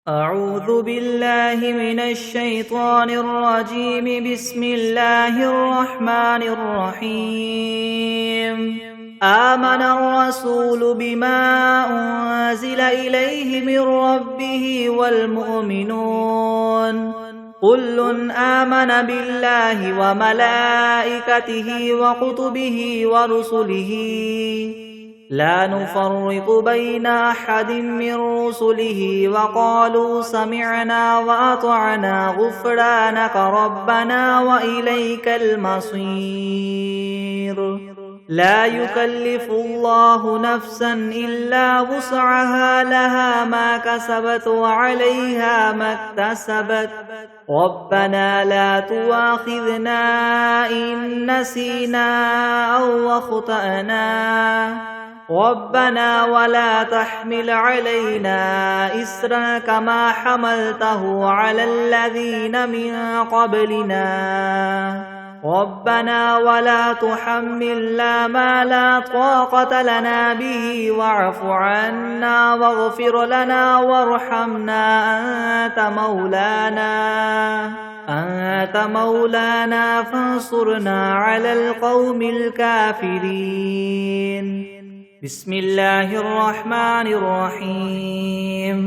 أعوذ بالله من الشيطان الرجيم. بسم الله الرحمن الرحيم. آمن الرسول بما أنزل إليه من ربه والمؤمنون كل آمن بالله وملائكته وكتبه ورسله لا نفرق بين أحد من رسله وقالوا سمعنا وأطعنا غفرانك ربنا وإليك المصير. لا يكلف الله نفسا إلا وسعها لها ما كسبت وعليها ما اكتسبت ربنا لا تؤاخذنا إن نسينا أو أخطأنا ربنا ولا تحمل علينا إسرا كما حملته على الذين من قبلنا ربنا ولا تحملنا ما لا طاقة لنا به واعف عنا واغفر لنا وارحمنا أنت مولانا فانصرنا على القوم الكافرين. بسم الله الرحمن الرحيم.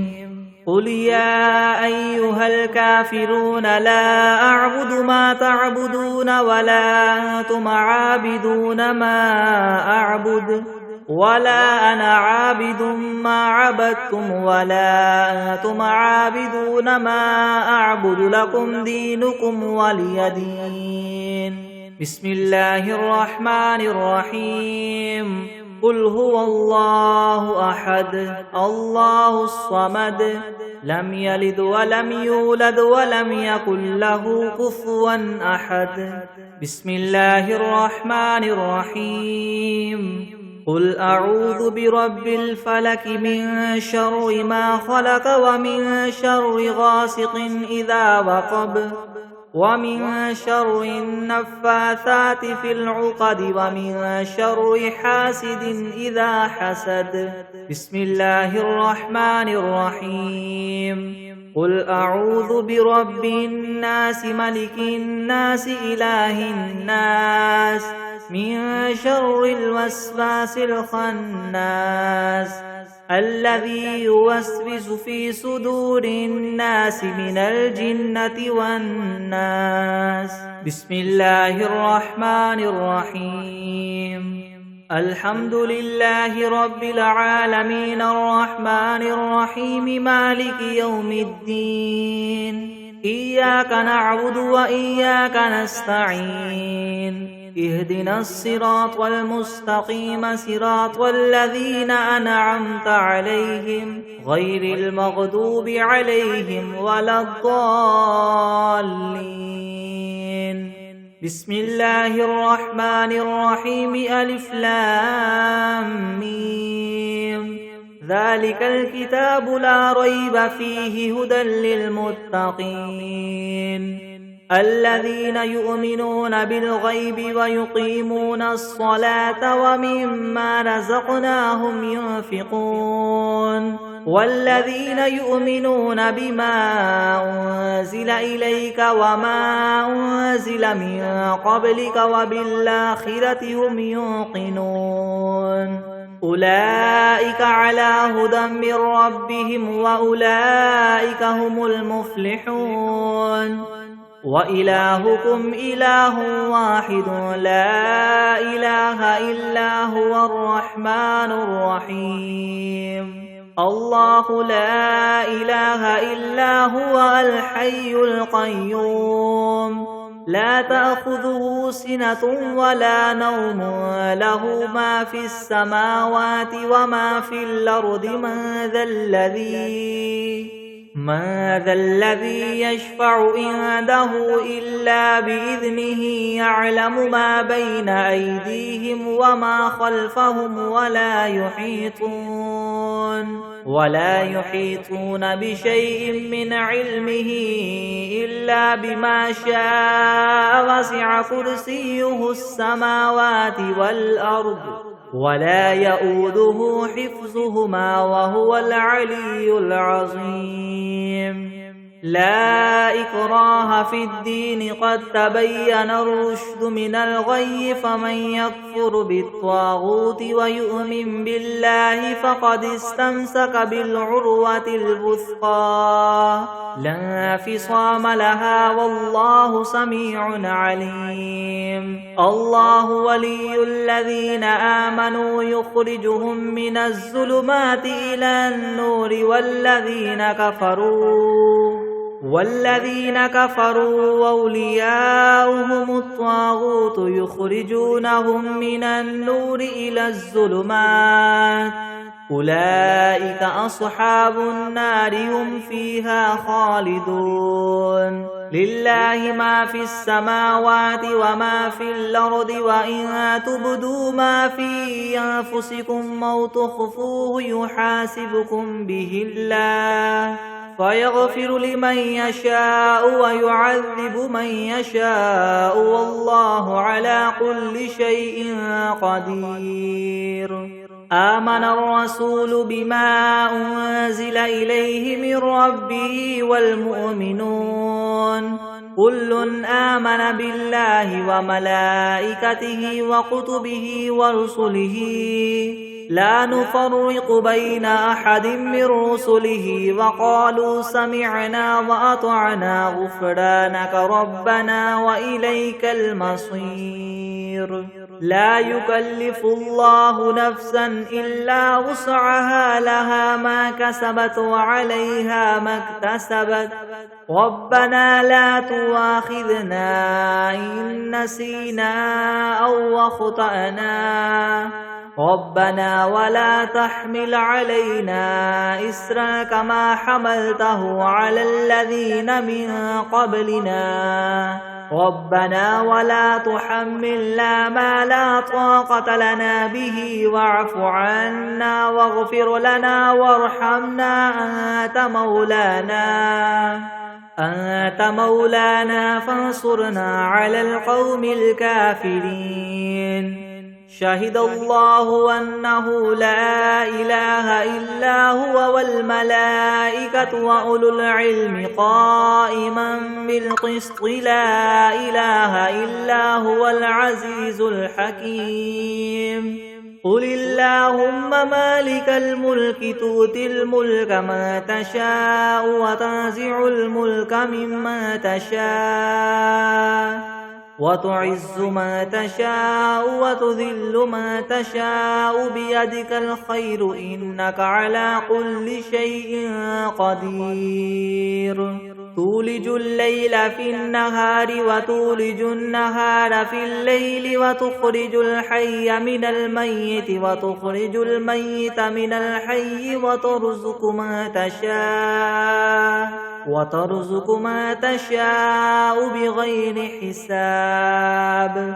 قل يا أيها الكافرون لا أعبد ما تعبدون ولا أنتم عابدون ما أعبد ولا أنا عابد ما عبدتم ولا أنتم عابدون ما أعبد لكم دينكم ولي دين. بسم الله الرحمن الرحيم. قل هو الله أحد الله الصمد لم يلد ولم يولد ولم يكن له كفوا أحد. بسم الله الرحمن الرحيم. قل أعوذ برب الفلك من شر ما خلق ومن شر غاسق إذا وقب ومن شر النفاثات في العقد ومن شر حاسد إذا حسد. بسم الله الرحمن الرحيم. قل أعوذ برب الناس ملك الناس إله الناس من شر الوسواس الخناس الذي يوسوس في صدور الناس من الجنة والناس. بسم الله الرحمن الرحيم. الحمد لله رب العالمين الرحمن الرحيم مالك يوم الدين. إياك نعبد وإياك نستعين. اهدنا الصراط المستقيم صراط الذين أنعمت عليهم غير المغضوب عليهم ولا الضالين. بسم الله الرحمن الرحيم. ألف لام ميم. ذلك الكتاب لا ريب فيه هدى للمتقين الذين يؤمنون بالغيب ويقيمون الصلاة ومما رزقناهم ينفقون والذين يؤمنون بما أنزل إليك وما أنزل من قبلك وبالآخرة هم يوقنون أولئك على هدى من ربهم وأولئك هم المفلحون. وإلهكم إله واحد لا إله إلا هو الرحمن الرحيم. الله لا إله إلا هو الحي القيوم لا تأخذه سنة ولا نوم له ما في السماوات وما في الأرض. من ذا الذي يشفع عنده إلا بإذنه يعلم ما بين أيديهم وما خلفهم ولا يحيطون بشيء من علمه إلا بما شاء. وسع كرسيه السماوات والأرض ولا يؤوده حفظهما وهو العلي العظيم. لا إكراه في الدين قد تبين الرشد من الغي فمن يكفر بالطاغوت ويؤمن بالله فقد استمسك بالعروة الوثقى لا انفصام لها والله سميع عليم الله ولي الذين آمنوا يخرجهم من الظلمات إلى النور والذين كفروا أولياؤهم الطاغوت يخرجونهم من النور إلى الظلمات أولئك أصحاب النار هم فيها خالدون لله ما في السماوات وما في الأرض وإن تبدوا ما في أنفسكم أو تخفوه يحاسبكم به الله فيغفر لمن يشاء ويعذب من يشاء والله على كل شيء قدير آمن الرسول بما أنزل إليه من ربه والمؤمنون كل آمن بالله وملائكته وكتبه ورسله لا نفرق بين أحد من رسله وقالوا سمعنا وأطعنا غفرانك ربنا وإليك المصير لا يكلف الله نفسا إلا وسعها لها ما كسبت وعليها ما اكتسبت ربنا لا تؤاخذنا إن نسينا أو أخطأنا ربنا ولا تحمل علينا إسرا كما حملته على الذين من قبلنا ربنا ولا تحملنا ما لا طاقة لنا به واعف عنا واغفر لنا وارحمنا أنت مولانا فانصرنا على القوم الكافرين شهد الله أنه لا إله إلا هو والملائكة وأولو العلم قائما بالقسط لا إله إلا هو العزيز الحكيم قل اللهم مالك الملك تؤتي الملك ما تشاء وتنزع الملك ممن تشاء وتعز ما تشاء وتذل ما تشاء بيدك الخير إنك على كل شيء قدير تولج الليل في النهار وتولج النهار في الليل وتخرج الحي من الميت وتخرج الميت من الحي وترزق ما تشاء بغير حساب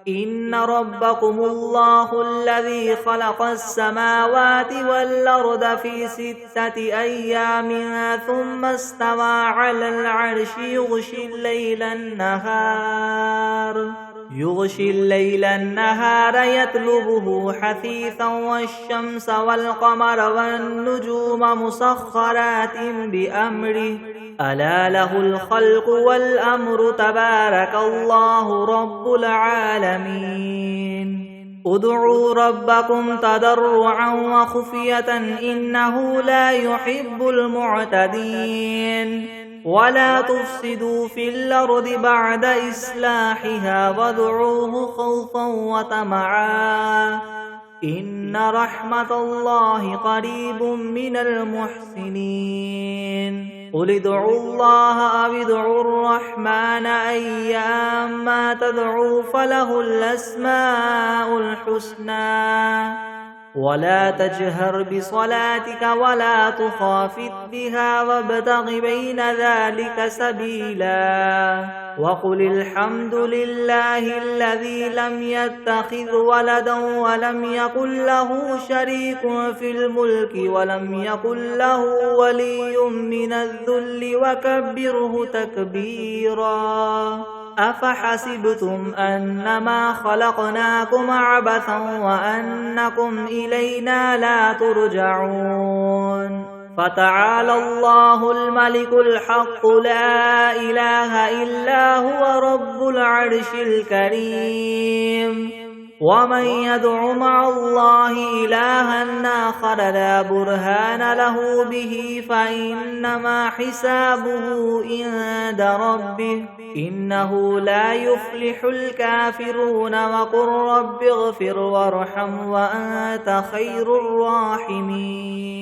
إن ربكم الله الذي خلق السماوات والأرض في 6 أيام ثم استوى على العرش يغشي الليل النهار يطلبه حثيثا والشمس والقمر والنجوم مسخرات بأمره ألا له الخلق والأمر تبارك الله رب العالمين ادعوا ربكم تضرعا وخفية إنه لا يحب المعتدين ولا تفسدوا في الأرض بعد إصلاحها وادعوه خوفا وطمعا إن رحمة الله قريب من المحسنين قل ادعوا الله أو ادعوا الرحمن أيما تدعوا فله الأسماء الحسنى ولا تجهر بصلاتك ولا تخافت بها وابتغ بين ذلك سبيلا وقل الحمد لله الذي لم يتخذ ولدا ولم يكن له شريك في الملك ولم يكن له ولي من الذل وكبره تكبيرا أفحسبتم أنما خلقناكم عبثا وأنكم إلينا لا ترجعون فتعالى الله الملك الحق لا إله إلا هو رب العرش الكريم. ومن يدع مع الله إلها آخر لا برهان له به فإنما حسابه عند ربه إنه لا يفلح الكافرون. وقل رب اغفر وارحم وأنت خير الراحمين.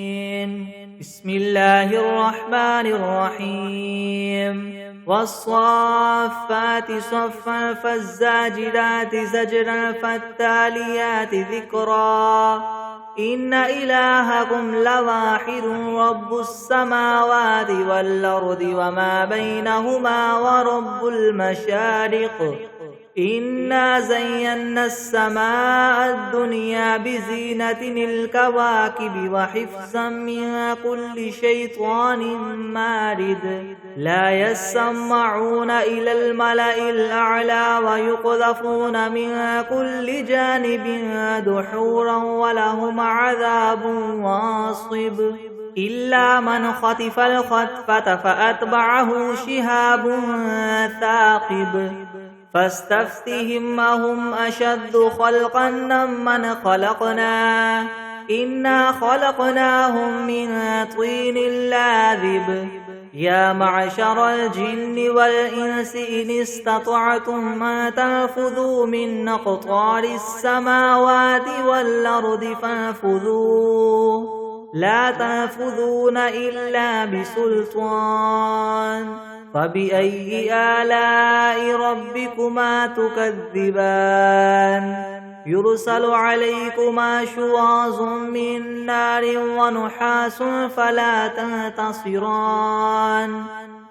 بسم الله الرحمن الرحيم. والصافات صفا فالزاجرات زجرا فالتاليات ذكرا. إن إلهكم لواحد رب السماوات والأرض وما بينهما ورب المشارق. إنا زينا السماء الدنيا بزينة الكواكب وحفظا من كل شيطان مارد. لا يسمعون إلى الملأ الأعلى ويقذفون من كل جانب دحورا ولهم عذاب واصب. إلا من خطف الخطفة فأتبعه شهاب ثاقب. فاستفتهم أهم أشد خلقا ممن خلقنا إنا خلقناهم من طين لاذب. يا معشر الجن والإنس إن استطعتم أن تنفذوا من أقطار السماوات والأرض فانفذوا لا تنفذون إلا بسلطان. فبأي آلاء ربكما تكذبان؟ يرسل عليكما شواظ من نار ونحاس فلا تنتصران.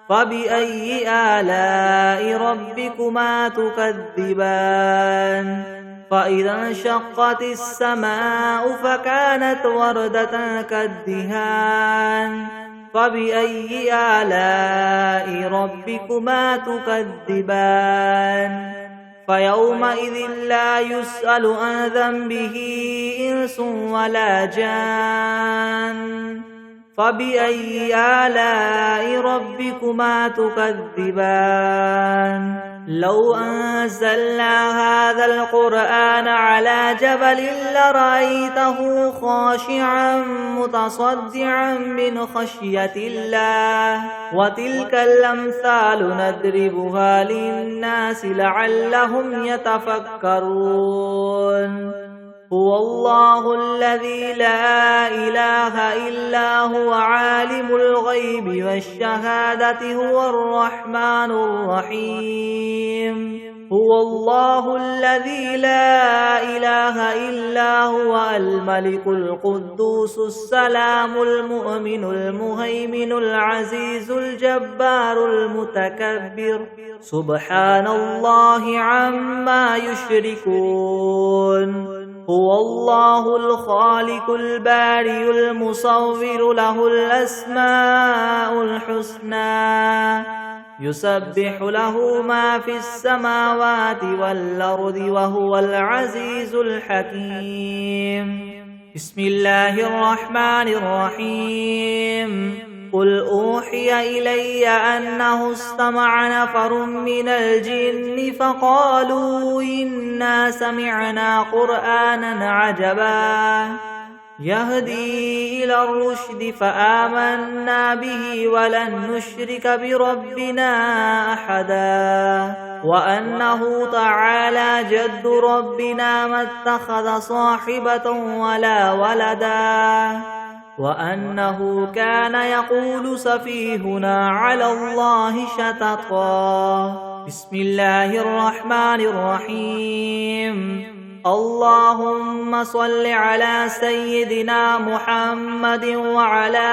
فبأي آلاء ربكما تكذبان؟ فإذا انشقت السماء فكانت وردة كالدهان. فبأي آلاء ربكما تكذبان؟ فيومئذ لا يسأل عن ذنبه إنس ولا جان. فبأي آلاء ربكما تكذبان؟ لو أنزلنا هذا القرآن على جبل لرأيته خاشعا متصدعا من خشية الله. وتلك الأمثال نضربها للناس لعلهم يتفكرون. هو الله الذي لا إله إلا هو عالم الغيب والشهادة هو الرحمن الرحيم. هو الله الذي لا إله إلا هو الملك القدوس السلام المؤمن المهيمن العزيز الجبار المتكبر. سبحان الله عما يشركون. هو الله الخالق البارئ المصور له الأسماء الحسنى. يسبح له ما في السماوات والأرض وهو العزيز الحكيم. بسم الله الرحمن الرحيم. قل أوحي إلي أنه استمع نفر من الجن فقالوا إنا سمعنا قرآنا عجبا يهدي إلى الرشد فآمنا به ولن نشرك بربنا أحدا. وأنه تعالى جد ربنا ما اتخذ صاحبة ولا ولدا. وأنه كان يقول سفيهنا على الله شططا. بسم الله الرحمن الرحيم. اللهم صل على سيدنا محمد وعلى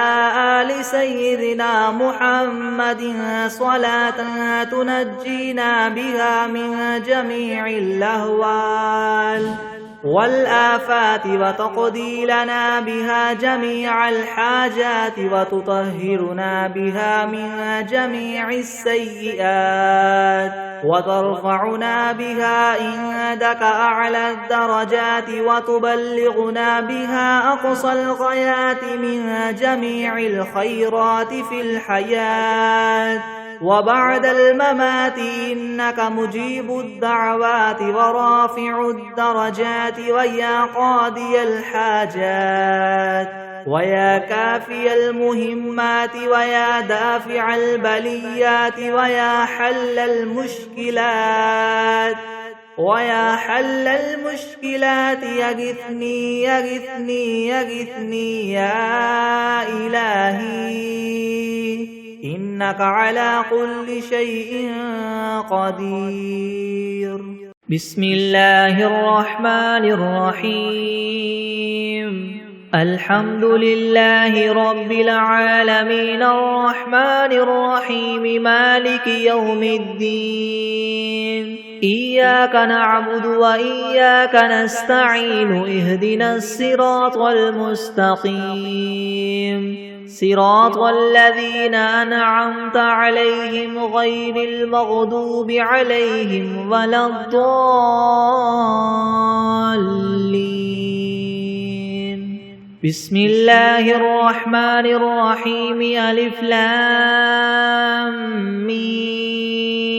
آل سيدنا محمد صلاة تنجينا بها من جميع الأهوال والآفات وتقضي لنا بها جميع الحاجات وتطهرنا بها من جميع السيئات وترفعنا بها عندك أعلى الدرجات وتبلغنا بها أقصى الغايات من جميع الخيرات في الحياة وبعد الممات إنك مجيب الدعوات ورافع الدرجات ويا قاضي الحاجات ويا كافي المهمات ويا دافع البليات ويا حل المشكلات يغثني يغثني يغثني يا إلهي إنك على كل شيء قدير. بسم الله الرحمن الرحيم. الحمد لله رب العالمين الرحمن الرحيم مالك يوم الدين إياك نعبد وإياك نستعين اهدنا الصراط المستقيم صراط الذين أنعمت عليهم غير المغضوب عليهم ولا الضالين. بسم الله الرحمن الرحيم ألف لام ميم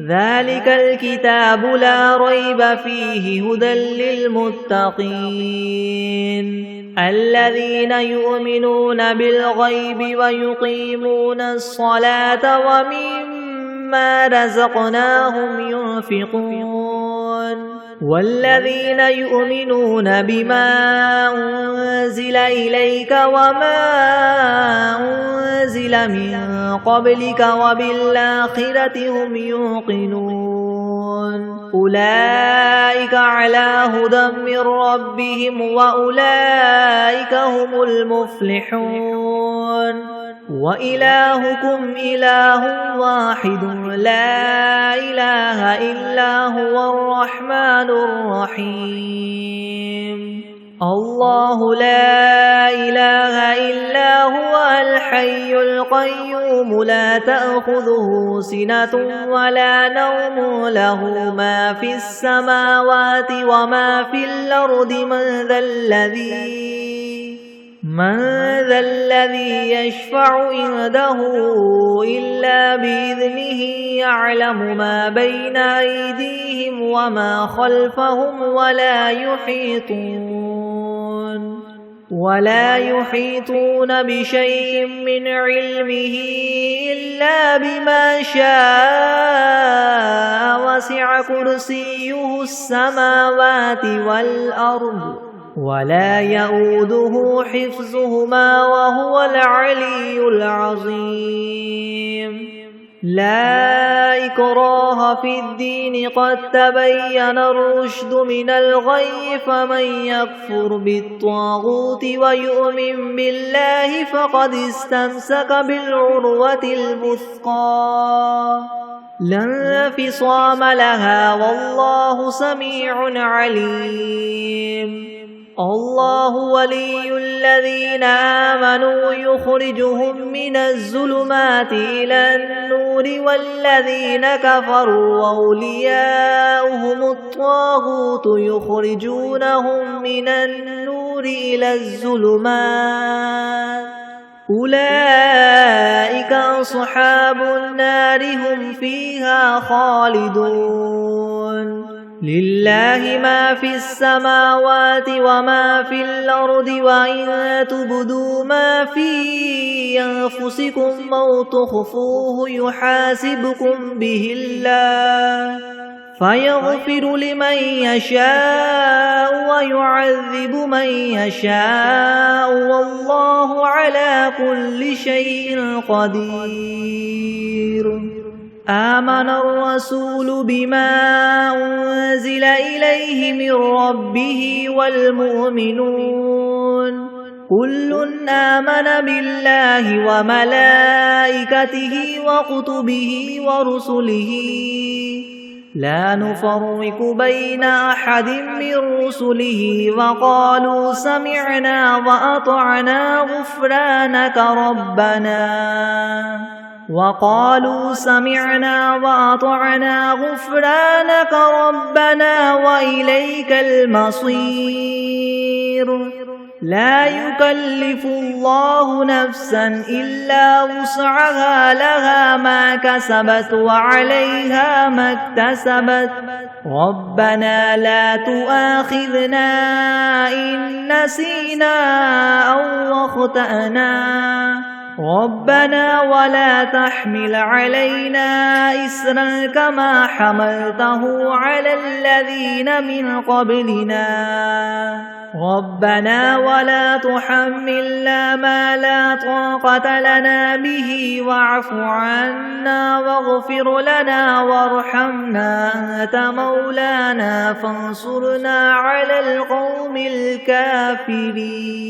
ذلك الكتاب لا ريب فيه هدى للمتقين الذين يؤمنون بالغيب ويقيمون الصلاة ومما رزقناهم ينفقون والذين يؤمنون بما أنزل إليك وما أنزل من قبلك وبالآخرة هم يوقنون أولئك على هدى من ربهم وأولئك هم المفلحون وإلهكم إله واحد لا إله إلا هو الرحمن الرحيم الله لا إله إلا هو الحي القيوم لا تأخذه سنة ولا نوم له ما في السماوات وما في الأرض من ذا الذي يشفع عنده إلا بإذنه يعلم ما بين أيديهم وما خلفهم ولا يحيطون بشيء من علمه إلا بما شاء وسع كرسيه السماوات والأرض ولا يؤوده حفظهما وهو العلي العظيم لا إكراه في الدين قد تبين الرشد من الغي فمن يكفر بالطاغوت ويؤمن بالله فقد استمسك بالعروة الوثقى لا انفصام لها والله سميع عليم الله ولي الذين آمنوا يخرجهم من الظلمات إلى النور والذين كفروا أولياؤهم الطاغوت يخرجونهم من النور إلى الظلمات أولئك أصحاب النار هم فيها خالدون لله ما في السماوات وما في الأرض وإن تبدوا ما في أنفسكم أو تخفوه يحاسبكم به الله فيغفر لمن يشاء ويعذب من يشاء والله على كل شيء قدير آمن الرسول بما أنزل إليه من ربه والمؤمنون كل آمن بالله وملائكته وكتبه ورسله لا نفرق بين أحد من رسله وقالوا سمعنا وأطعنا غفرانك ربنا وإليك المصير لا يكلف الله نفسا إلا وسعها لها ما كسبت وعليها ما اكتسبت ربنا لا تؤاخذنا إن نسينا أو أخطأنا ربنا ولا تحمل علينا إسرا كما حملته على الذين من قبلنا ربنا ولا تحملنا ما لا طاقة لنا به واعف عنا واغفر لنا وارحمنا أنت مولانا فانصرنا على القوم الكافرين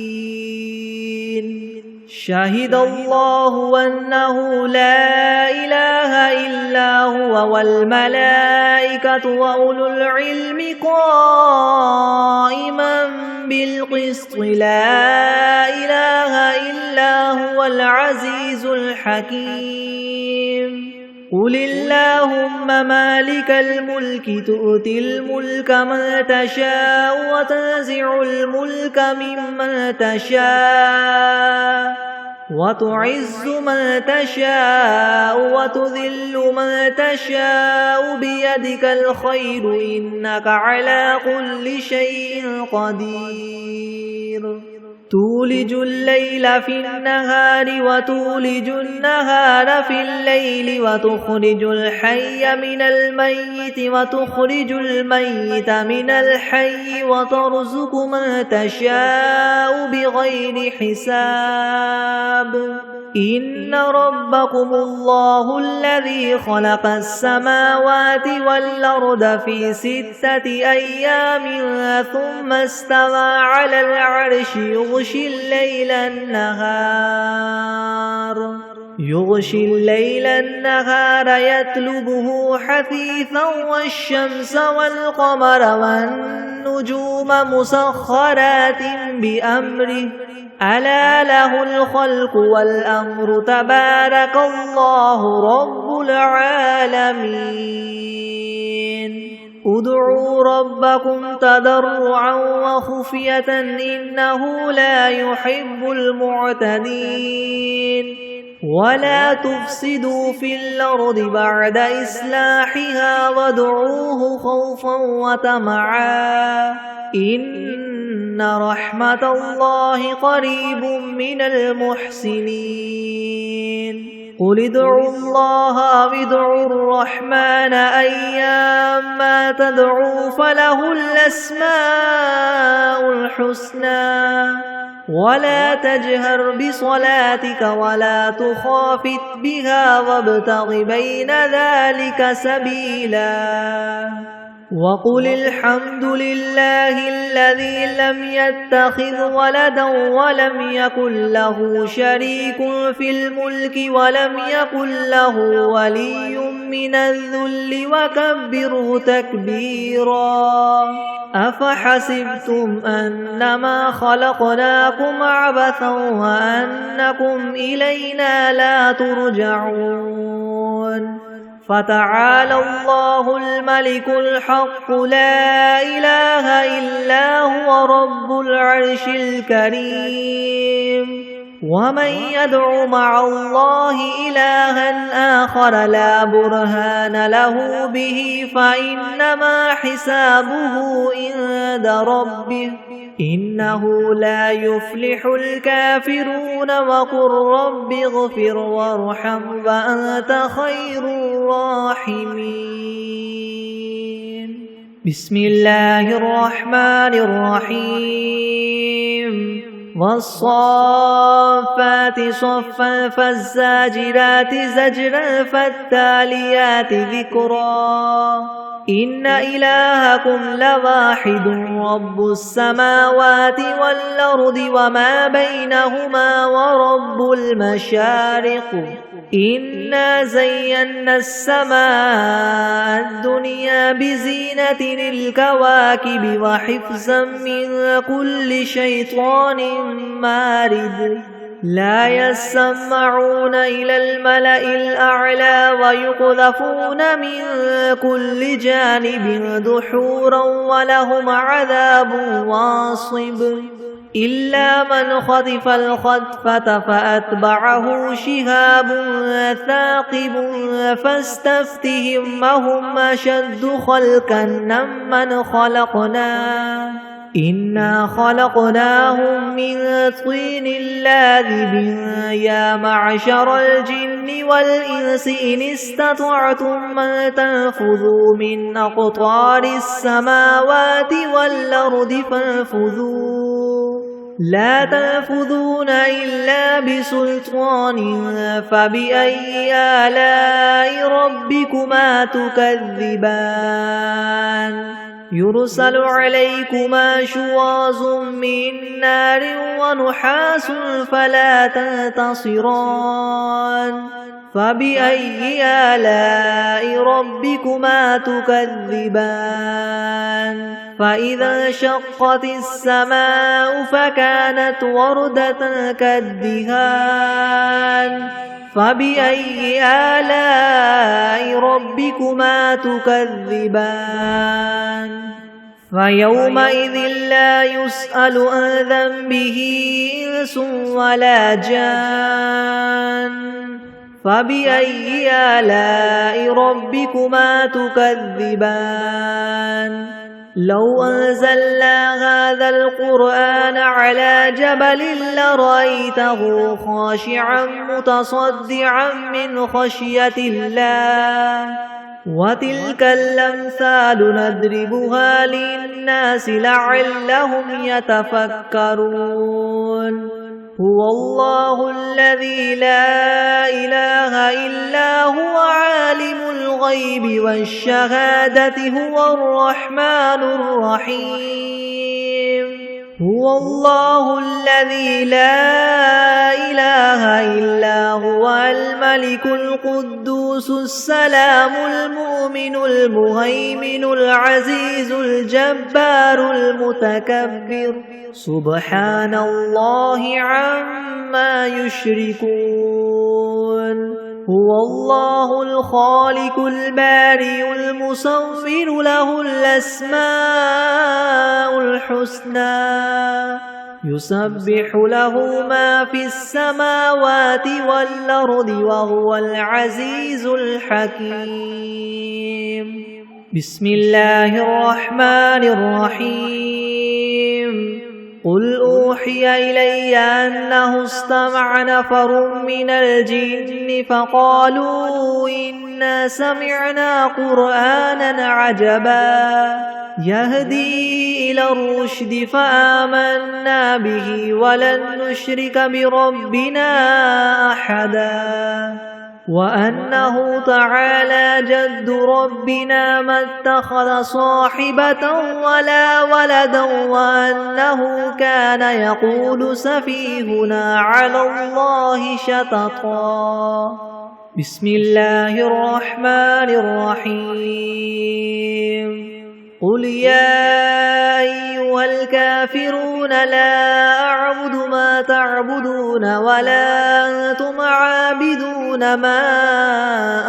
شهد الله أنه لا إله إلا هو والملائكة وأولو العلم قائما بالقسط لا إله إلا هو العزيز الحكيم قل اللهم مالك الملك تؤتي الملك من تشاء وتنزع الملك ممن تشاء وتعز من تشاء وتذل من تشاء بيدك الخير إنك على كل شيء قدير تولج الليل في النهار وتولج النهار في الليل وتخرج الحي من الميت وتخرج الميت من الحي وترزق من تشاء بغير حساب إن ربكم الله الذي خلق السماوات والأرض في 6 أيام ثم استوى على العرش يغشي الليل النهار يطلبه حثيثا والشمس والقمر والنجوم مسخرات بأمره ألا له الخلق والأمر تبارك الله رب العالمين ادعوا ربكم تضرعا وخفية إنه لا يحب المعتدين ولا تفسدوا في الأرض بعد إصلاحها وادعوه خوفا وطمعا إن رحمة الله قريب من المحسنين قل ادعوا الله وادعوا الرحمن أيما تدعوا فله الأسماء الحسنى ولا تجهر بصلاتك ولا تخافت بها وابتغ بين ذلك سبيلا وقل الحمد لله الذي لم يتخذ ولدا ولم يكن له شريك في الملك ولم يكن له ولي من الذل وكبره تكبيرا أفحسبتم أنما خلقناكم عبثا وأنكم إلينا لا ترجعون فتعالى الله الملك الحق لا إله إلا هو رب العرش الكريم ومن يدع مع الله إلها آخر لا برهان له به فإنما حسابه عند ربه إنه لا يفلح الكافرون وقل رب اغفر وارحم وأنت خير الراحمين بسم الله الرحمن الرحيم والصافات صفا فالزاجرات زجرا فالتاليات ذكرا إن إلهكم لواحد رب السماوات والأرض وما بينهما ورب المشارق إنا زينا السماء الدنيا بزينة الكواكب وحفظا من كل شيطان مارد لا يسمعون إلى الملأ الأعلى ويقذفون من كل جانب دحورا ولهم عذاب واصب إلا من خطف الخطفة فأتبعه شهاب ثاقب فاستفتهم أهم أشد خلقا ممن خلقنا إنا خلقناهم من طين لاذب يا معشر الجن والإنس إن استطعتم أن تنفذوا من أقطار السماوات والأرض فانفذوا لا تنفذون إلا بسلطان فبأي آلاء ربكما تكذبان يرسل عليكما شواظ من نار ونحاس فلا تنتصران فبأي آلاء ربكما تكذبان فإذا انشقت السماء فكانت وردة كالدهان فبأي آلاء ربكما تكذبان فيومئذ لا يسأل عن ذنبه إنس ولا جان فبأي آلاء ربكما تكذبان لو أنزلنا هذا القرآن على جبل لرأيته خاشعا متصدعا من خشية الله وتلك الأمثال نضربها للناس لعلهم يتفكرون هو الله الذي لا إله إلا هو عالم الغيب والشهادة هو الرحمن الرحيم هو الله الذي لا إله إلا هو الملك القدوس السلام المؤمن المهيمن العزيز الجبار المتكبر سبحان الله عما يشركون هو الله الخالق البارئ المصور له الأسماء الحسنى يسبح له ما في السماوات والأرض وهو العزيز الحكيم بسم الله الرحمن الرحيم قل أوحي إلي أنه استمع نفر من الجن فقالوا إنا سمعنا قرآنا عجبا يهدي إلى الرشد فآمنا به ولن نشرك بربنا أحدا وأنه تعالى جد ربنا ما اتخذ صاحبة ولا ولدا وأنه كان يقول سفيهنا على الله شططا بسم الله الرحمن الرحيم قل يا أيها الكافرون لا أعبد ما تعبدون ولا أنتم عابدون ما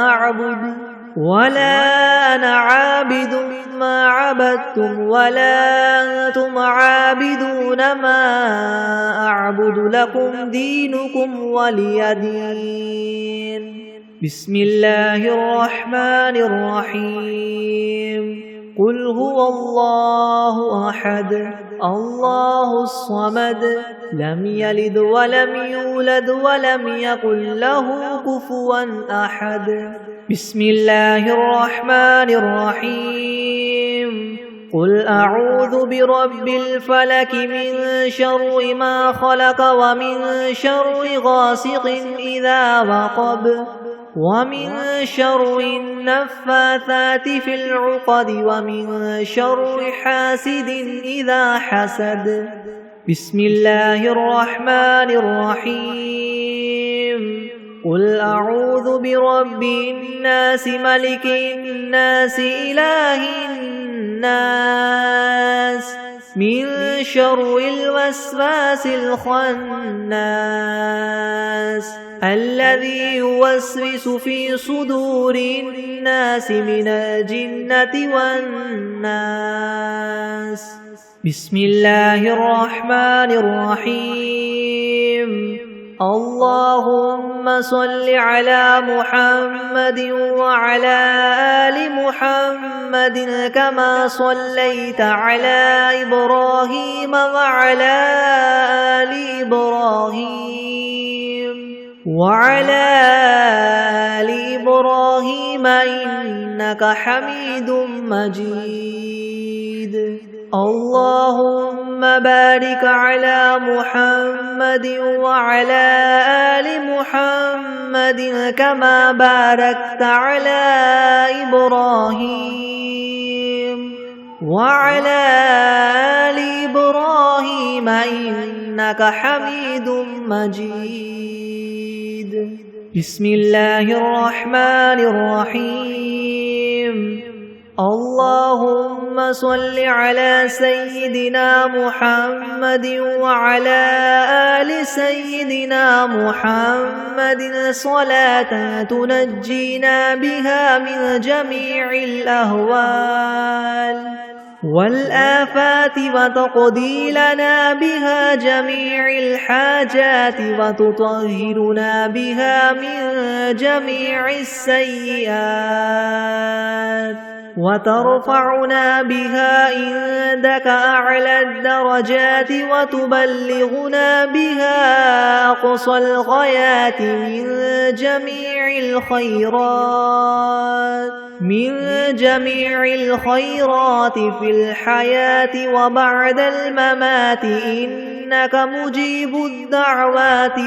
أعبد ولا أنا عابد ما عبدتم ولا أنتم عابدون ما أعبد لكم دينكم ولي دين بسم الله الرحمن الرحيم قل هو الله أحد الله الصمد لم يلد ولم يولد ولم يكن له كفوا أحد بسم الله الرحمن الرحيم قل أعوذ برب الفلك من شر ما خلق ومن شر غاسق إذا وقب ومن شر النفاثات في العقد ومن شر حاسد إذا حسد. بسم الله الرحمن الرحيم. قل أعوذ برب الناس ملك الناس إله الناس من شر الوسواس الخناس الذي يوسوس في صدور الناس من الجنة والناس. بسم الله الرحمن الرحيم. اللهم صل على محمد وعلى آل محمد كما صليت على إبراهيم وعلى آل إبراهيم إنك حميد مجيد. اللهم بارك على محمد وعلى آل محمد كما باركت على إبراهيم وعلى آل إبراهيم إنك حميد مجيد. بسم الله الرحمن الرحيم. اللهم صل على سيدنا محمد وعلى آل سيدنا محمد صلاة تنجينا بها من جميع الأهوال والآفات وتقضي لنا بها جميع الحاجات وتطهرنا بها من جميع السيئات وترفعنا بها عندك أعلى الدرجات وتبلغنا بها أقصى الغايات من جميع الخيرات في الحياة وبعد الممات إنك مجيب الدعوات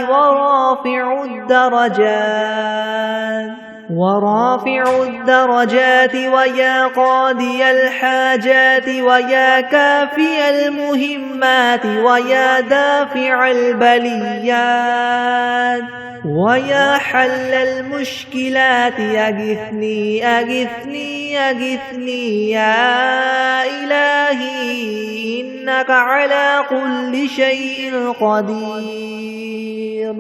ورافع الدرجات ويا قاضي الحاجات ويا كافي المهمات ويا دافع البليات ويا حل المشكلات أغثني أغثني أغثني يا إلهي إنك على كل شيء قدير.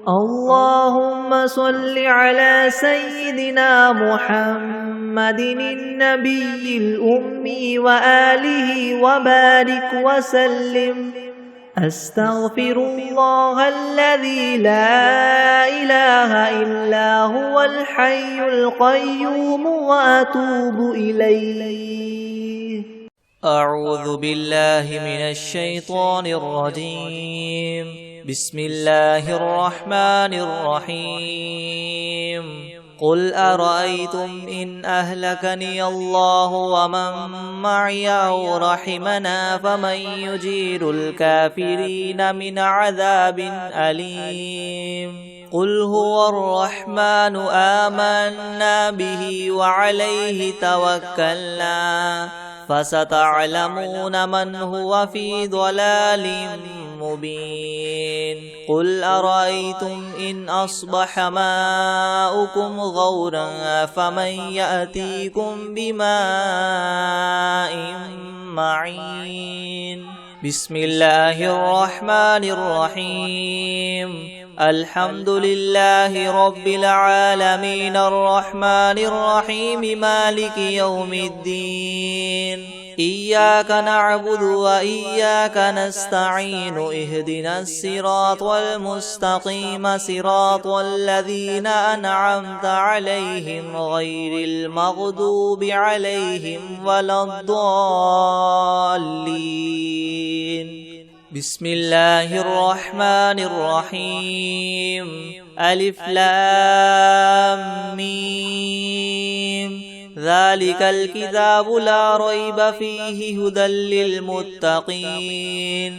اللهم صل على سيدنا محمد النبي الأمي وآله وبارك وسلم. أستغفر الله الذي لا إله إلا هو الحي القيوم وأتوب إليه. أعوذ بالله من الشيطان الرجيم. بسم الله الرحمن الرحيم. قل أرأيتم إن أهلكني الله ومن معي أو رحمنا فمن يجير الكافرين من عذاب أليم. قل هو الرحمن آمنا به وعليه توكلنا فستعلمون من هو في ضلال مبين. قل أرأيتم إن أصبح ماؤكم غورا فمن يأتيكم بماء معين. بسم الله الرحمن الرحيم. الحمد لله رب العالمين الرحمن الرحيم مالك يوم الدين. إياك نعبد وإياك نستعين اهدنا الصراط المستقيم صراط الذين أنعمت عليهم غير المغضوب عليهم ولا الضالين. بسم الله الرحمن الرحيم. ألف لام ميم. ذلك الكتاب لا ريب فيه هدى للمتقين.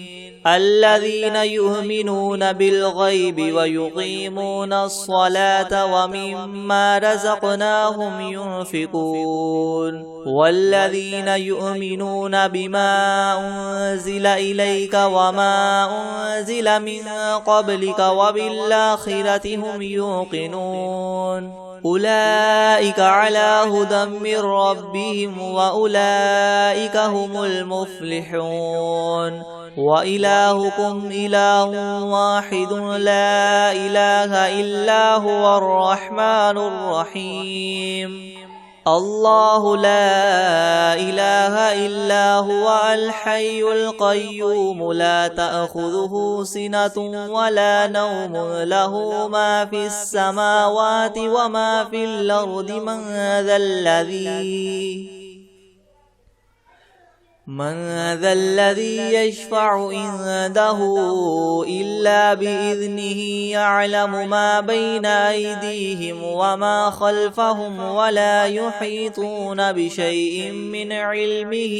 الذين يؤمنون بالغيب ويقيمون الصلاة ومما رزقناهم ينفقون والذين يؤمنون بما أنزل إليك وما أنزل من قبلك وبالآخرة هم يوقنون أولئك على هدى من ربهم وأولئك هم المفلحون وإلهكم إله واحد لا إله إلا هو الرحمن الرحيم الله لا إله إلا هو الحي القيوم لا تأخذه سنة ولا نوم له ما في السماوات وما في الأرض من ذا الذي يشفع عنده إلا بإذنه يعلم ما بين أيديهم وما خلفهم ولا يحيطون بشيء من علمه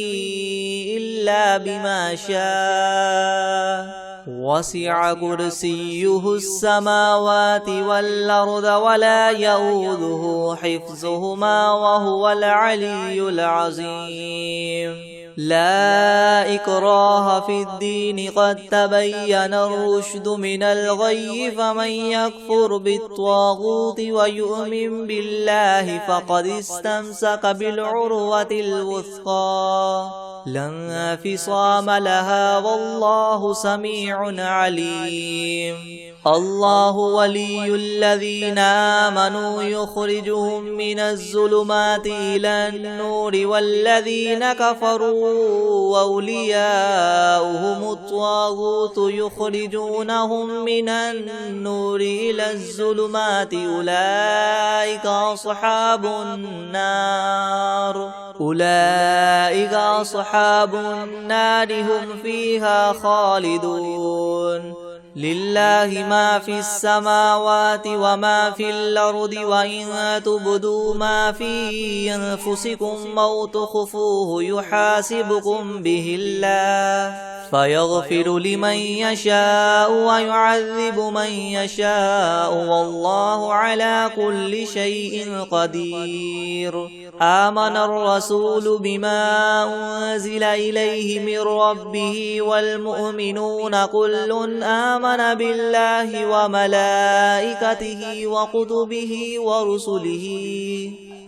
إلا بما شاء وسع كرسيه السماوات والأرض ولا يؤوده حفظهما وهو العلي العظيم لا إكراه في الدين قد تبين الرشد من الغي فمن يكفر بالطاغوت ويؤمن بالله فقد استمسك بالعروة الوثقى لا انفصام لها والله سميع عليم الله ولي الذين آمنوا يخرجهم من الظلمات إلى النور والذين كفروا أولياؤهم الطاغوت يخرجونهم من النور إلى الظلمات أولئك أصحاب النار هم فيها خالدون لله ما في السماوات وما في الأرض وإن تبدوا ما في أنفسكم أو تخفوه يحاسبكم به الله فيغفر لمن يشاء ويعذب من يشاء والله على كل شيء قدير آمن الرسول بما أنزل إليه من ربه والمؤمنون كل آمن بالله وملائكته وكتبه ورسله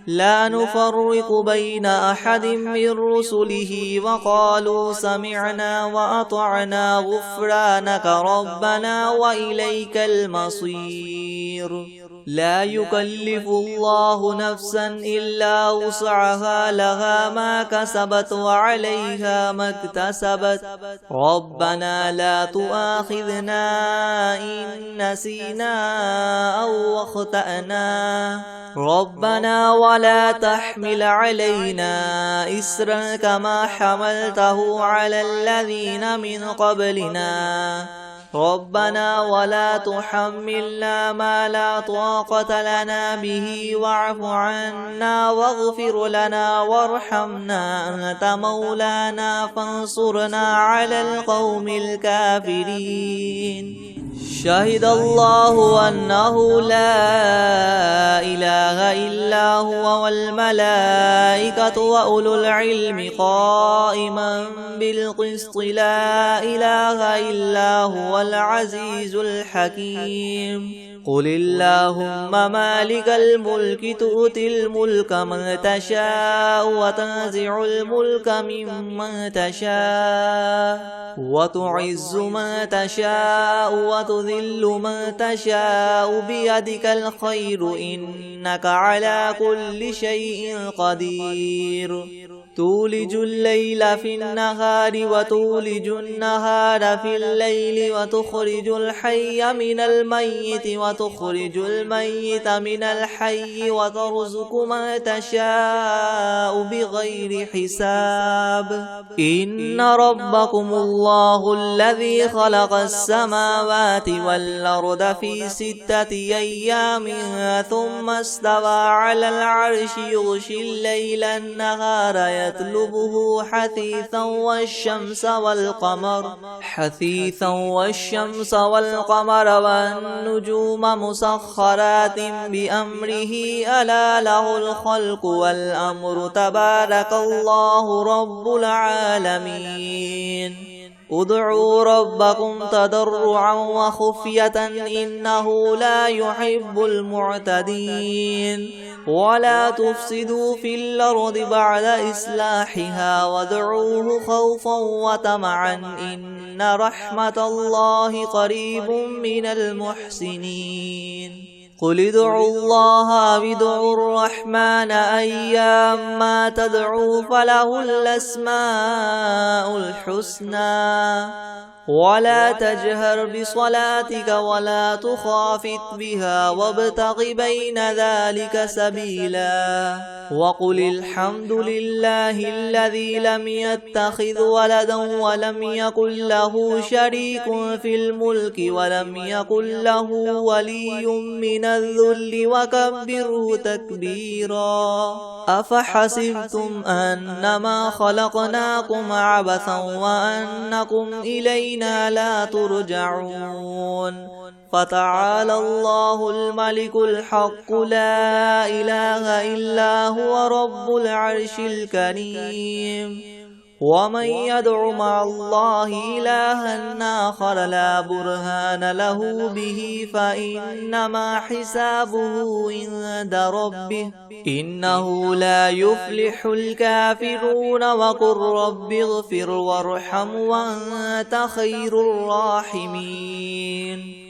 لا نفرق بين أحد من رسله وقالوا سمعنا وأطعنا غفرانك ربنا وإليك المصير لا يكلف الله نفسا إلا وسعها لها ما كسبت وعليها ما اكتسبت ربنا لا تؤاخذنا إن نسينا أو أخطأنا ربنا ولا تحمل علينا إسرا كما حملته على الذين من قبلنا ربنا ولا تحملنا ما لا طاقة لنا به واعف عنا واغفر لنا وارحمنا أنت مولانا فانصرنا على القوم الكافرين شهد الله أنه لا إله إلا هو والملائكة وأولو العلم قائما بالقسط لا إله إلا هو العزيز الحكيم قل اللهم مالك الملك تؤتي الملك من تشاء وتنزع الملك ممن تشاء وتعز من تشاء وتذل من تشاء بيدك الخير إنك على كل شيء قدير تولج الليل في النهار وتولج النهار في الليل وتخرج الحي من الميت وتخرج الميت من الحي وترزق من تشاء بغير حساب إن ربكم الله الذي خلق السماوات والأرض في 6 أيام ثم استوى على العرش يغشي الليل النهار يطلبه حثيثا والشمس والقمر والنجوم مسخرات بأمره ألا له الخلق والأمر تبارك الله رب العالمين ادعوا ربكم تضرعا وخفية إنه لا يحب المعتدين ولا تفسدوا في الأرض بعد إصلاحها وادعوه خوفا وطمعا إن رحمة الله قريب من المحسنين قل ادعوا الله وادعوا الرحمن أيما تدعوا فله الأسماء الحسنى ولا تجهر بصلاتك ولا تخافت بها وابتغ بين ذلك سبيلا وقل الحمد لله الذي لم يتخذ ولدا ولم يكن له شريك في الملك ولم يكن له ولي من الذل وكبره تكبيرا أفحسبتم أنما خلقناكم عبثا وأنكم إلينا لا ترجعون فتعالى الله الملك الحق لا إله إلا هو رب العرش الكريم ومن يدع مع الله إلها آخر لا برهان له به فإنما حسابه عند ربه إنه لا يفلح الكافرون وقل رب اغفر وارحم وأنت خير الراحمين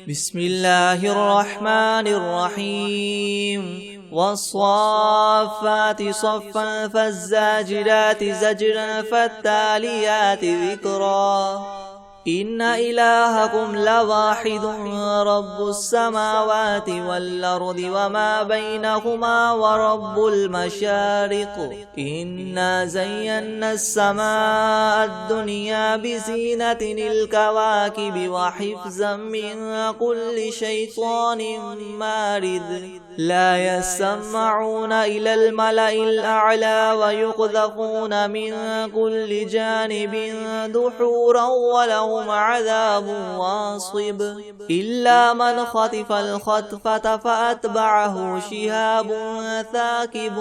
بسم الله الرحمن الرحيم والصافات صفا فالزاجرات زجرا فالتاليات ذكرا إن إلهكم لواحد رب السماوات والأرض وما بينهما ورب المشارق إنا زينا السماء الدنيا بزينة الكواكب وحفظا من كل شيطان مارد لا يسمعون إلى الملأ الأعلى ويقذفون من كل جانب دحورا ولهم عذاب واصب إلا من خطف الخطفة فأتبعه شهاب ثاكب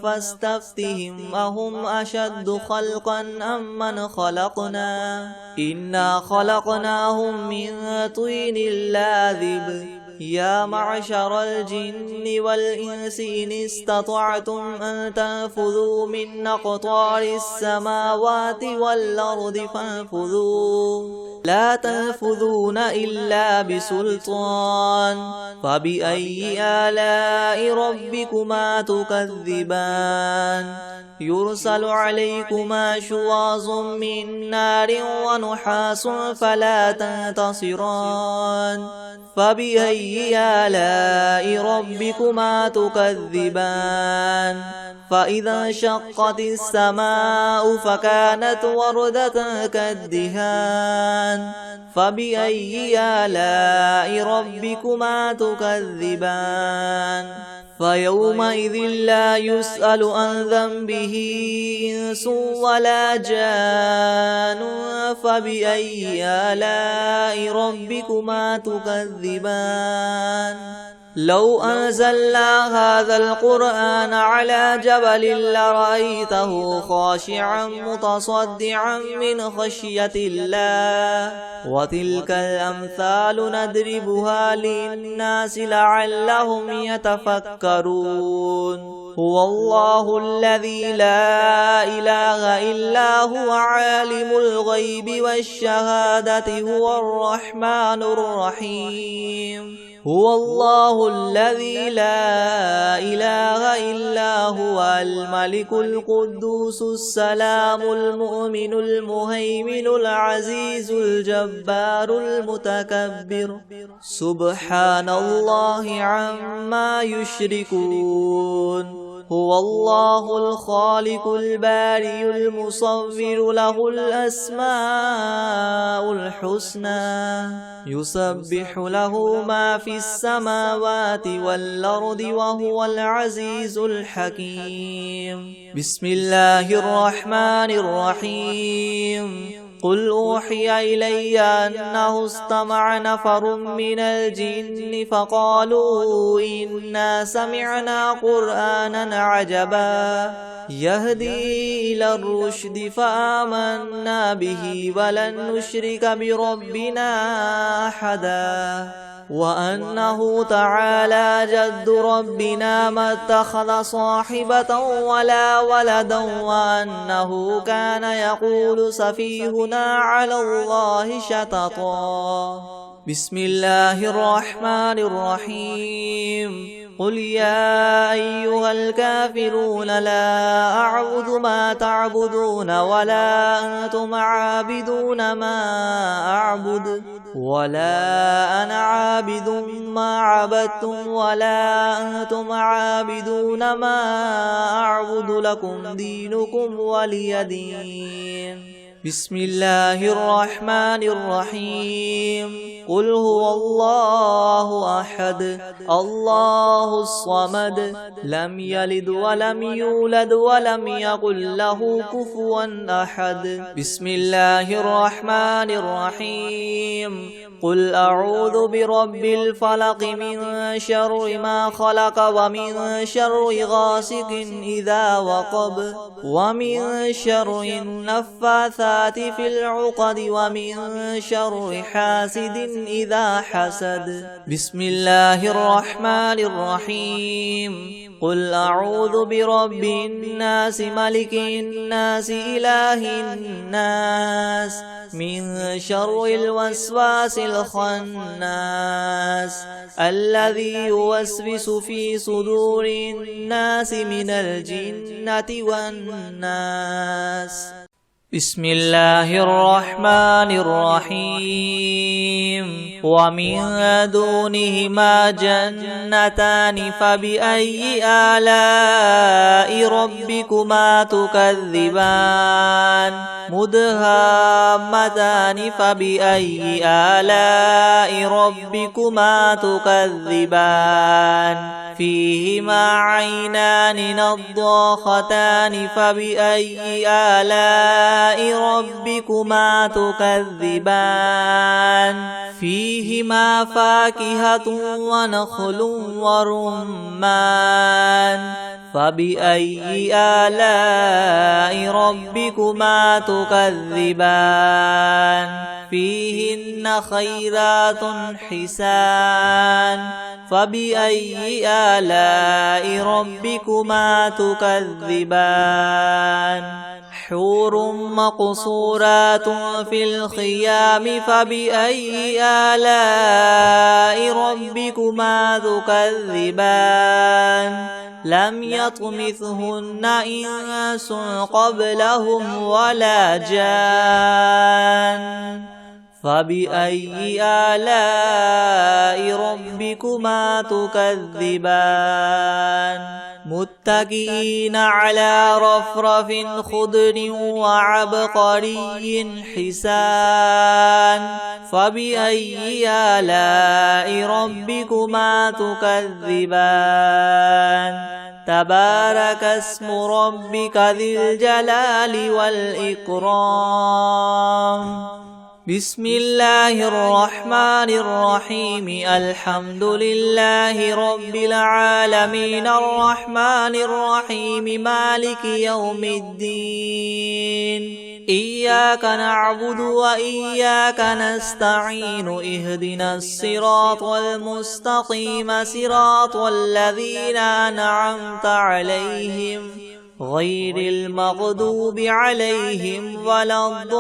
فاستفتهم أهم أشد خلقا أم من خلقنا إنا خلقناهم من طين لاذب يا معشر الجن والإنس إن استطعتم أن تنفذوا من أقطار السماوات والأرض فانفذوا لا تنفذون إلا بسلطان فبأي آلاء ربكما تكذبان يرسل عليكما شواظ من نار ونحاس فلا تنتصران فبأي آلاء ربكما تكذبان فإذا انشقت السماء فكانت وردة كالدهان فبأي آلاء ربكما تكذبان فيومئذ لا يسأل عن ذنبه إنس ولا جان فبأي آلاء ربكما تكذبان لو أنزلنا هذا القرآن على جبل لرأيته خاشعا متصدعا من خشية الله وتلك الأمثال نضربها للناس لعلهم يتفكرون هو الله الذي لا إله إلا هو عالم الغيب والشهادة هو الرحمن الرحيم هو الله الذي لا إله إلا هو الملك القدوس السلام المؤمن المهيمن العزيز الجبار المتكبر سبحان الله عما يشركون هو الله الخالق البارئ المصور له الأسماء الحسنى يسبح له ما في السماوات والأرض وهو العزيز الحكيم بسم الله الرحمن الرحيم قل أوحي إلي أنه استمع نفر من الجن فقالوا إنا سمعنا قرآنا عجبا يهدي إلى الرشد فآمنا به ولن نشرك بربنا أحدا وأنه تعالى جد ربنا ما اتخذ صاحبة ولا ولدا وأنه كان يقول سفيهنا على الله شططا بسم الله الرحمن الرحيم قل يا أيها الكافرون لا أعبد ما تعبدون ولا أنتم عابدون ما أعبد ولا أنا عابد ما عبدتم ولا أنتم عابدون ما أعبد لكم دينكم ولي دين بسم الله الرحمن الرحيم قل هو الله أحد الله الصمد لم يلد ولم يولد ولم يكن له كفوا أحد بسم الله الرحمن الرحيم قل أعوذ برب الفلق من شر ما خلق ومن شر غاسق إذا وقب ومن شر النفاثات في العقد ومن شر حاسد إذا حسد بسم الله الرحمن الرحيم قل أعوذ برب الناس ملك الناس إله الناس من شر الوسواس الخناس الذي يوسوس في صدور الناس من الجنة والناس بسم الله الرحمن الرحيم ومن دونهما جنتان فبأي آلاء ربكما تكذبان مدهامتان فبأي آلاء ربكما تكذبان فيهما عينان نضاختان فبأي آلاء ربكما تكذبان فيهما فاكهة ونخل ورمان فبأي آلاء ربكما تكذبان فيهن خيرات حسان فبأي آلاء ربكما تكذبان حور مقصورات في الخيام فبأي آلاء ربكما تكذبان لم يطمثهن إنس قبلهم ولا جان فبأي آلاء ربكما تكذبان متكئين على رفرف خضر وعبقري حسان فبأي آلاء ربكما تكذبان تبارك اسم ربك ذي الجلال والإكرام بسم الله الرحمن الرحيم الحمد لله رب العالمين الرحمن الرحيم مالك يوم الدين إياك نعبد وإياك نستعين اهدنا الصراط المستقيم صراط الذين أنعمت عليهم غير المغضوب عليهم ولا الضالين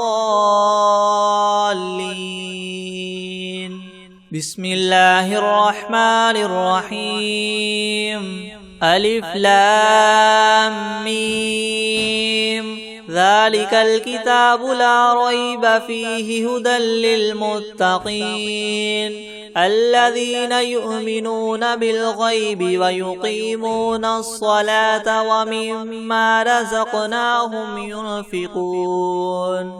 بسم الله الرحمن الرحيم ألف لام ميم ذلك الكتاب لا ريب فيه هدى للمتقين الذين يؤمنون بالغيب ويقيمون الصلاة ومما رزقناهم ينفقون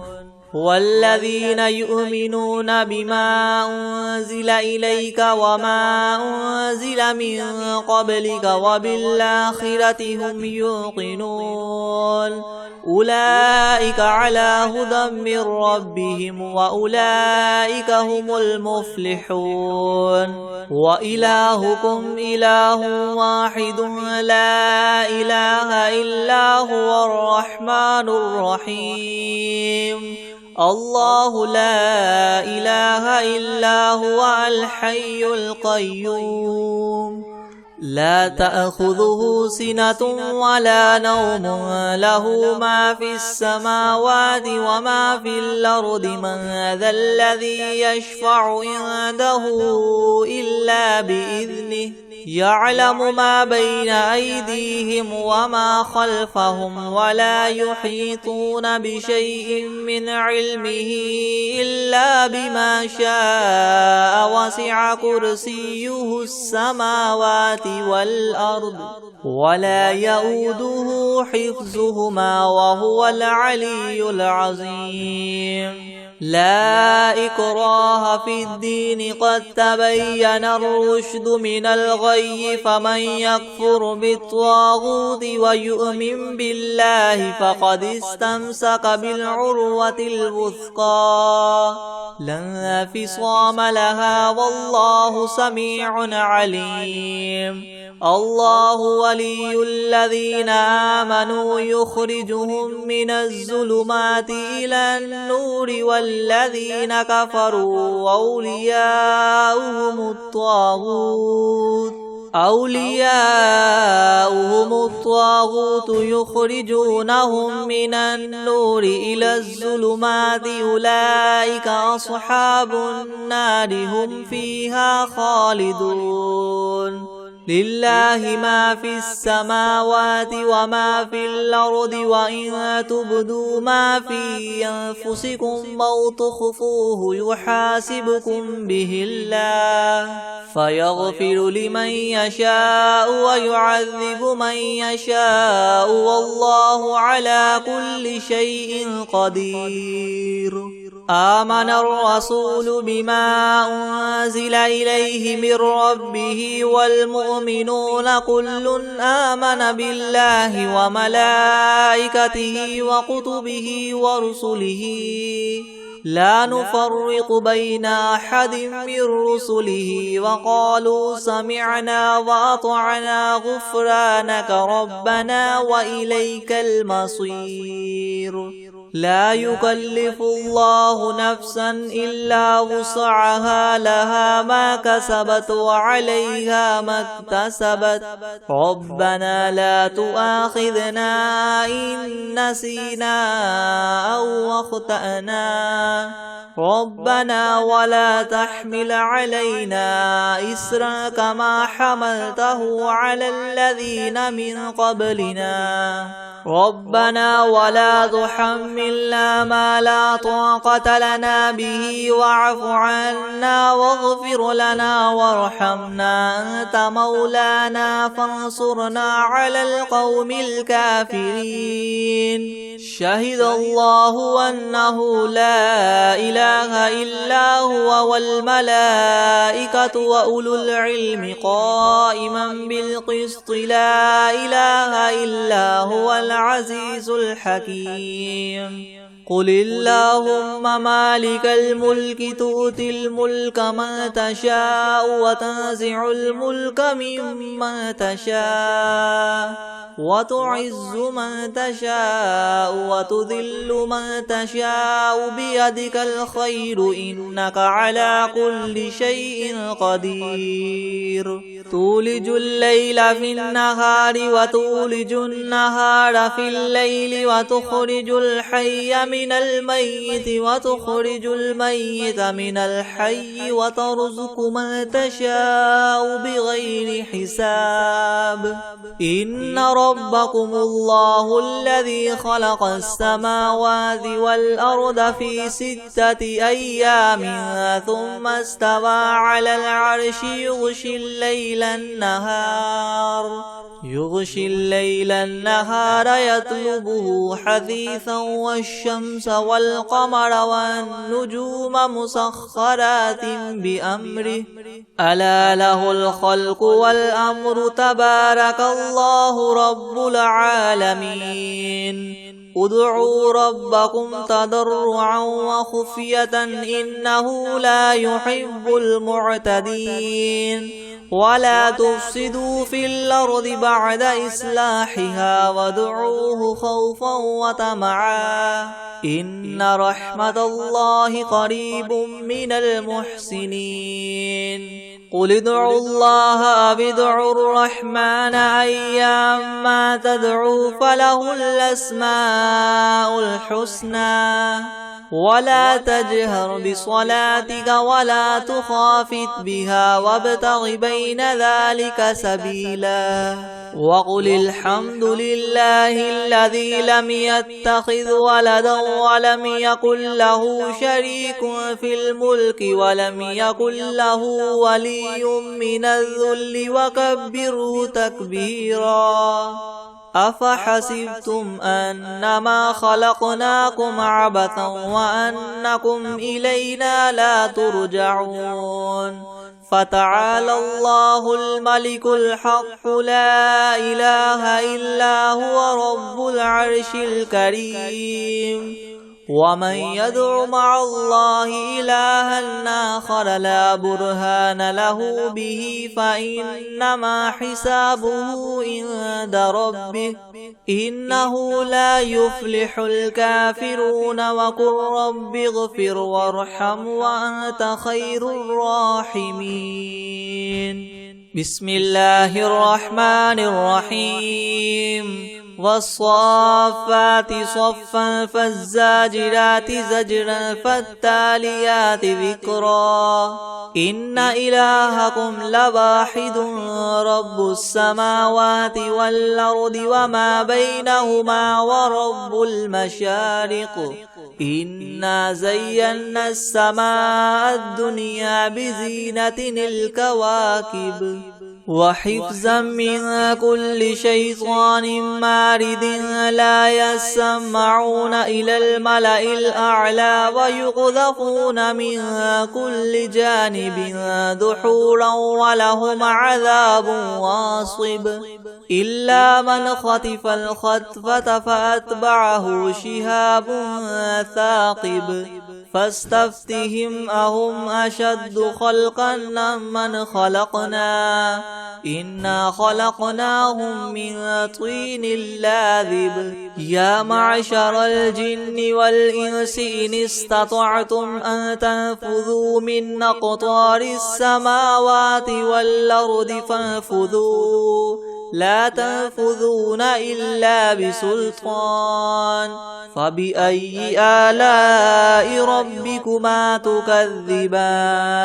والذين يؤمنون بما أنزل إليك وما أنزل من قبلك وبالآخرة هم يوقنون أولئك على هدى من ربهم وأولئك هم المفلحون وإلهكم إله واحد لا إله إلا هو الرحمن الرحيم الله لا إله إلا هو الحي القيوم لا تأخذه سنة ولا نوم له ما في السماوات وما في الأرض من ذا الذي يشفع عنده إلا بإذنه يعلم ما بين أيديهم وما خلفهم ولا يحيطون بشيء من علمه إلا بما شاء وسع كرسيه السماوات والأرض ولا يؤوده حفظهما وهو العلي العظيم لا إكراه في الدين قد تبين الرشد من الغي فمن يكفر بالطاغوت ويؤمن بالله فقد استمسك بالعروة الوثقى لا انفصام لها والله سميع عليم الله ولي الذين آمنوا يخرجهم من الظلمات إلى النور والذين كفروا أولياؤهم الطاغوت يخرجونهم من النور إلى الظلمات أولئك أصحاب النار هم فيها خالدون لله ما في السماوات وما في الأرض وإن تبدوا ما في أنفسكم أو تخفوه يحاسبكم به الله فيغفر لمن يشاء ويعذب من يشاء والله على كل شيء قدير آمن الرسول بما أنزل إليه من ربه والمؤمنون كل آمن بالله وملائكته وكتبه ورسله لا نفرق بين أحد من رسله وقالوا سمعنا وأطعنا غفرانك ربنا وإليك المصير لا يكلف الله نفسا إلا وسعها لها ما كسبت وعليها ما اكتسبت ربنا لا تؤاخذنا إن نسينا أو أخطأنا ربنا ولا تحمل علينا إسرا كما حملته على الذين من قبلنا ربنا ولا تحملنا ما لا طاقة لنا به واعف عنا واغفر لنا وارحمنا أنت مولانا فانصرنا على القوم الكافرين شهد الله أنه لا إله إلا هو والملائكة وأولو العلم قائما بالقسط لا إله إلا هو العزيز الحكيم قل اللهم مالك الملك تؤتي الملك من تشاء وتنزع الملك ممن تشاء وتعز من تشاء وتذل من تشاء بيدك الخير إنك على كل شيء قدير تولج الليل في النهار وتولج النهار في الليل وتخرج الحي من الميت وتخرج الميت من الحي وترزق من تشاء بغير حساب إن ربكم الله الذي خلق السماوات والأرض في 6 أيام ثم استوى على العرش يغشي الليل النهار يطلبه حثيثا والشمس والقمر والنجوم مسخرات بأمره ألا له الخلق والأمر تبارك الله رب العالمين ادعوا ربكم تضرعا وخفية إنه لا يحب المعتدين ولا تفسدوا في الأرض بعد إصلاحها وادعوه خوفا وطمعا إن رحمة الله قريب من المحسنين قل ادعوا الله أو ادعوا الرحمن أيما تدعوا فله الأسماء الحسنى ولا تجهر بصلاتك ولا تخافت بها وابتغ بين ذلك سبيلا وقل الحمد لله الذي لم يتخذ ولدا ولم يكن له شريك في الملك ولم يكن له ولي من الذل وكبره تكبيرا أفحسبتم أنما خلقناكم عبثا وأنكم إلينا لا ترجعون فتعالى الله الملك الحق لا إله إلا هو رب العرش الكريم ومن يدع مع الله إلها آخر لا برهان له به فإنما حسابه عند ربه إنه لا يفلح الكافرون وقل رب اغفر وارحم وأنت خير الراحمين بسم الله الرحمن الرحيم والصافات صفا فالزاجرات زجرا فالتاليات ذكرا إن إلهكم لواحد رب السماوات والأرض وما بينهما ورب المشارق إنا زينا السماء الدنيا بزينة الكواكب وحفظا من كل شيطان مارد لا يسمعون إلى الملأ الأعلى ويقذفون من كل جانب دحورا ولهم عذاب واصب إلا من خطف الخطفة فأتبعه شهاب ثاقب فاستفتهم أهم أشد خلقا من خلقنا إنا خلقناهم من طين لاذب يا معشر الجن والإنس إن استطعتم أن تنفذوا من أقطار السماوات والأرض فانفذوا لا تنفذون إلا بسلطان فبأي آلاء ربكما تكذبان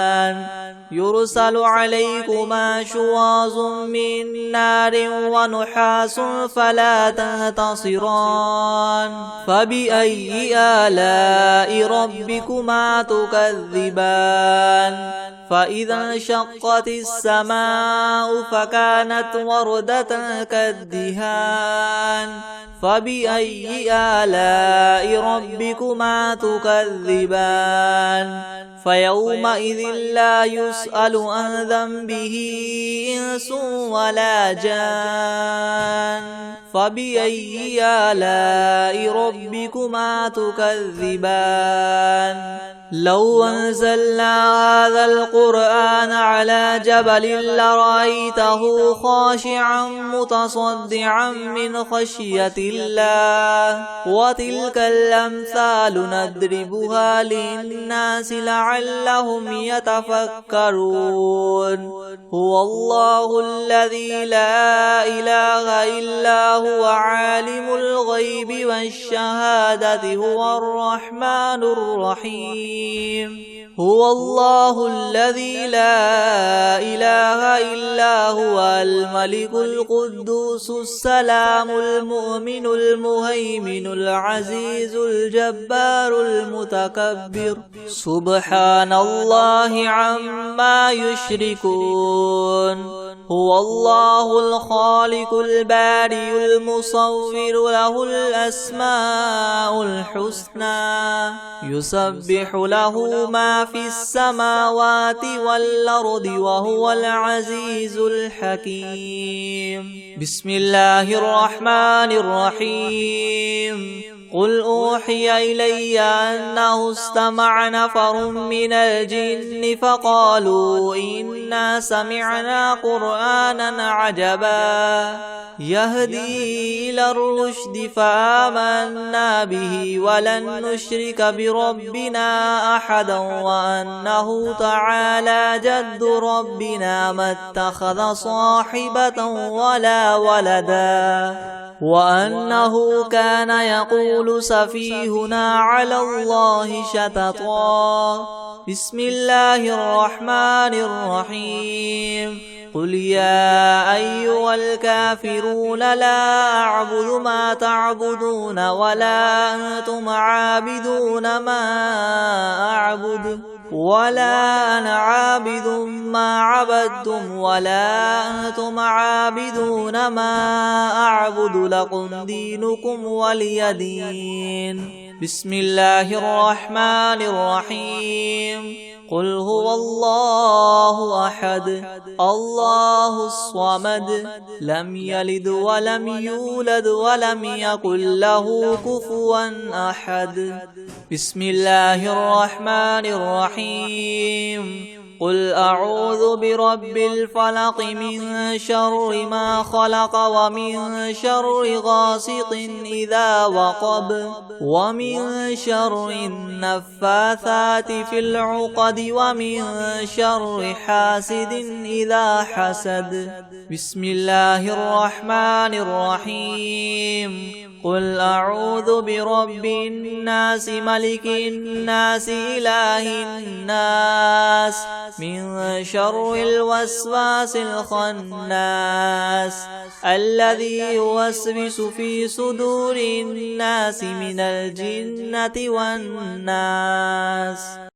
يرسل عليكما شواظ من نار ونحاس فلا تنتصران فبأي آلاء ربكما تكذبان فإذا انشقت السماء فكانت وردة كالدهان فبأي آلاء ربكما تكذبان فيومئذ لا يسأل عن ذنبه إنس ولا جان فبأي آلاء ربكما تكذبان لو أنزلنا هذا القرآن على جبل لرأيته خاشعا متصدعا من خشية الله وتلك الأمثال نضربها للناس لعلهم يتفكرون هو الله الذي لا إله إلا هو عالم الغيب والشهادة هو الرحمن الرحيم هو الله الذي لا إله إلا هو الملك القدوس السلام المؤمن المهيمن العزيز الجبار المتكبر سبحان الله عما يشركون هو الله الخالق البارئ المصور له الأسماء الحسنى يسبح له ما في السماوات والأرض وهو العزيز الحكيم بسم الله الرحمن الرحيم قل أوحي إلي أنه استمع نفر من الجن فقالوا إنا سمعنا قرآنا عجبا يهدي إلى الرشد فآمنا به ولن نشرك بربنا أحدا وأنه تعالى جد ربنا ما اتخذ صاحبة ولا ولدا وأنه كان يقول سفيهنا على الله شططا بسم الله الرحمن الرحيم قل يا أيها الكافرون لا أعبد ما تعبدون ولا أنتم عابدون ما أعبد ولا أنا عابد ما عبدتم ولا أنتم عابدون ما أعبد لكم دينكم ولي دين بسم الله الرحمن الرحيم قل هو الله أحد الله الصمد لم يلد ولم يولد ولم يكن له كفوا أحد بسم الله الرحمن الرحيم قل أعوذ برب الفلق من شر ما خلق ومن شر غاسق إذا وقب ومن شر النفاثات في العقد ومن شر حاسد إذا حسد بسم الله الرحمن الرحيم قل أعوذ برب الناس ملك الناس إله الناس من شر الوسواس الخناس الذي يوسوس في صدور الناس من الجنة والناس